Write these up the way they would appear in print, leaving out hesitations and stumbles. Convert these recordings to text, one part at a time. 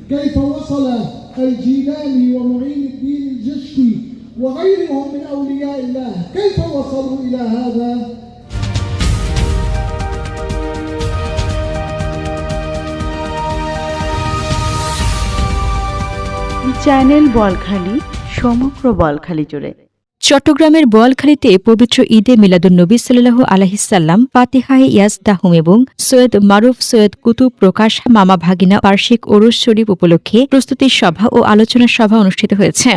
كيف وصل الجيلاني ومعين الدين الجشتي وغيرهم من أولياء الله كيف وصلوا إلى هذا؟ Channel Balkhali সমগ্র বলখালি জুড়ে। চট্টগ্রামের বোয়ালখালীতে পবিত্র ঈদে মিলাদুন্নবী সাল্লাল্লাহু আলাইহি সাল্লাম, ফাতিহায়ে ইয়াজদাহুম এবং সৈয়দ মারুফ সৈয়দ কুতুব প্রকাশ মামা ভাগিনা বার্ষিক ওরস শরীফ উপলক্ষে প্রস্তুতি সভা ও আলোচনা সভা অনুষ্ঠিত হয়েছে।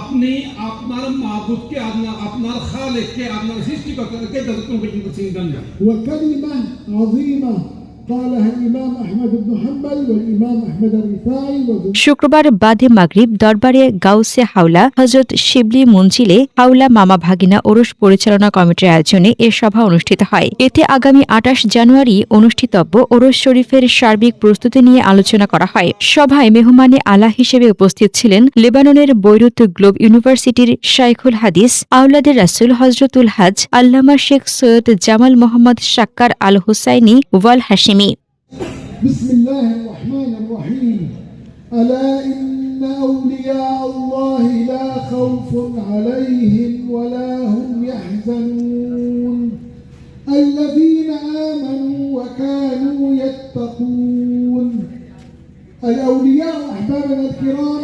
আপনি আপনার মাবুদকে, আপনার খালেককে, আপনার সৃষ্টিকর্তাকে চিনতেন না। وكلمة عظيمة قالها الإمام أحمد بن حنبل والإمام أحمد الرفاعي শুক্রবার বাদে মাগরিব দরবারে গাউসে হাওলা হযরত শিবলি মঞ্জিলে হাওলা মামা ভাগিনা ওরস পরিচালনা কমিটির আয়োজনে এ সভা অনুষ্ঠিত হয়। এতে আগামী ২৮ জানুয়ারি অনুষ্ঠিতব্য ওরস শরীফের সার্বিক প্রস্তুতি নিয়ে আলোচনা করা হয়। সভায় মেহমানে আলা হিসেবে উপস্থিত ছিলেন লেবাননের বৈরুত গ্লোব ইউনিভার্সিটির শাইখুল হাদিস আওলাদের রাসূল হযরতুল হাজ আল্লামা শেখ সৈয়দ জামাল মোহাম্মদ শাক্কার আল হুসাইনি ওয়াল হাশিমি। بسم الله الرحمن الرحيم ألا إن أولياء الله لا خوف عليهم ولا هم يحزنون الذين آمنوا وكانوا يتقون. الأولياء أحبابنا الكرام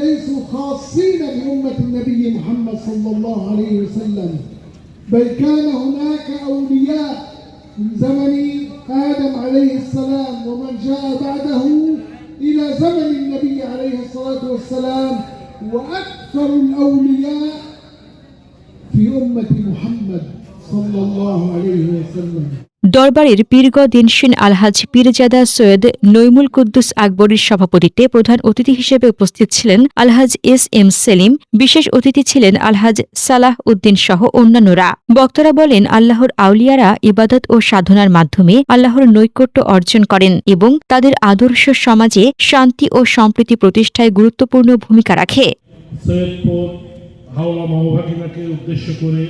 ليسوا خاصين بأمة النبي محمد صلى الله عليه وسلم، بل كان هناك أولياء من زمن آدم عليه السلام ومن جاء بعده إلى زمن النبي عليه الصلاة والسلام، وأكثر الأولياء في أمة محمد صلى الله عليه وسلم. দরবারের পীরগঞ্জ দিনশিন আলহাজ পীরজাদা সৈয়দ নইমুল কুদ্দুস আকবরীর সভাপতিত্বে প্রধান অতিথি হিসেবে উপস্থিত ছিলেন আলহাজ এস এম সেলিম। বিশেষ অতিথি ছিলেন আলহাজ সালাহ উদ্দিন সহ অন্যান্যরা। বক্তারা বলেন, আল্লাহর আউলিয়ারা ইবাদত ও সাধনার মাধ্যমে আল্লাহর নৈকট্য অর্জন করেন এবং তাদের আদর্শ সমাজে শান্তি ও সম্প্রীতি প্রতিষ্ঠায় গুরুত্বপূর্ণ ভূমিকা রাখে। সৈয়দপুর হাওলা মাওভাগিনাকে উদ্দেশ্য করে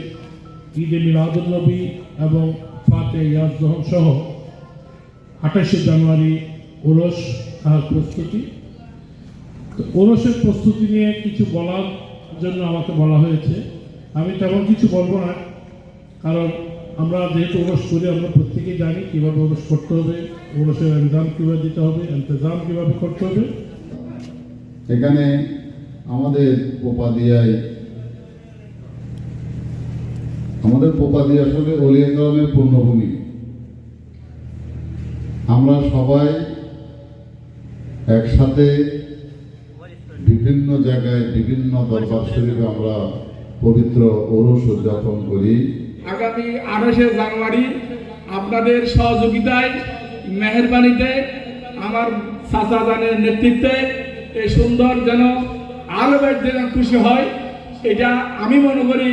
ঈদে মিলাদুন্নবী এবং ফাতিহায়ে ইয়াজদাহুম সহ ২৮ জানুয়ারি ওরস প্রস্তুতি। তো ওরসের প্রস্তুতি নিয়ে কিছু বলার জন্য আমাকে বলা হয়েছে। আমি তেমন কিছু বলবো না, কারণ আমরা যেহেতু ওরস করি আমরা প্রত্যেকেই জানি কীভাবে ওরস করতে হবে, ওরসের ইনজাম কীভাবে দিতে হবে, ইন্তজাম কীভাবে করতে হবে। এখানে আমাদের পোপাদি আসলে ওলিয়া কেরামের পূর্ণভূমি। আমরা সবাই একসাথে বিভিন্ন জায়গায় বিভিন্ন দরবার শরীফে আমরা পবিত্র ওরস উদযাপন করি। আগামী ২৮ জানুয়ারি আপনাদের সহযোগিতায়, মেহেরবানিতে, আমার চাচা জানের নেতৃত্বে এই সুন্দর যেন আহলে বাইত যেন খুশি হয়, এটা আমি মনে করি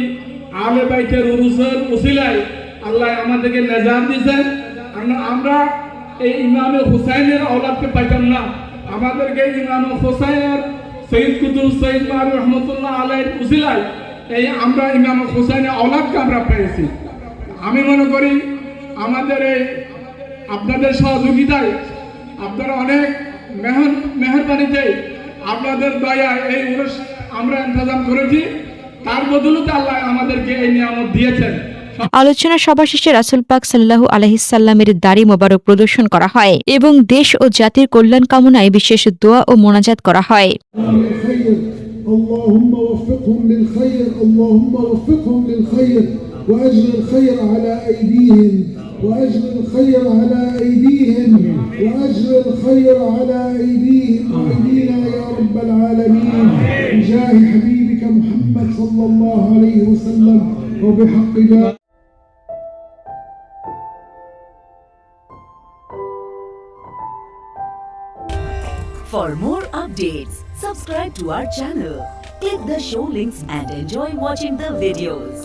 আহলে বাইতের উরুসের উসিলায় আল্লাহ আমাদেরকে নেজাত দিয়েছেন। আমরা এই ইমামে হুসাইনের আওলাদকে পাইতাম না, আমাদেরকে ইমামে হুসাইনের সৈয়দ কুতুব সৈয়দ মারুফ রহমতুল্লাহ আলাইহির উসিলায় এই আমরা ইমামে হুসাইনের আওলাদকে আমরা পেয়েছি। আমি মনে করি আমাদের এই আপনাদের সহযোগিতায়, আপনারা অনেক মেহেরবানিতে, আপনাদের দয়া এই উরস আমরা ইন্তজাম করেছি, তার বদৌলতে আল্লাহ আমাদেরকে এই নিয়ামত দিয়েছেন। আলোচনা সভা শেষে রাসূল পাক সাল্লাল্লাহু আলাইহি সাল্লামের দাড়ি মোবারক প্রদর্শন করা হয় এবং দেশ ও জাতির কল্যাণ কামনায় বিশেষ দোয়া ও মোনাজাত করা হয়। اللهم وفقهم للخير، اللهم وفقهم للخير وأجر الخير على أيديهم، وأجر الخير على أيديهم، وأجر الخير على أيديهم وأيدينا يا رب العالمين، بجاه حبيبك محمد صلى الله عليه وسلم وبحق لا. For more updates, subscribe to our channel, click the show links and enjoy watching the videos.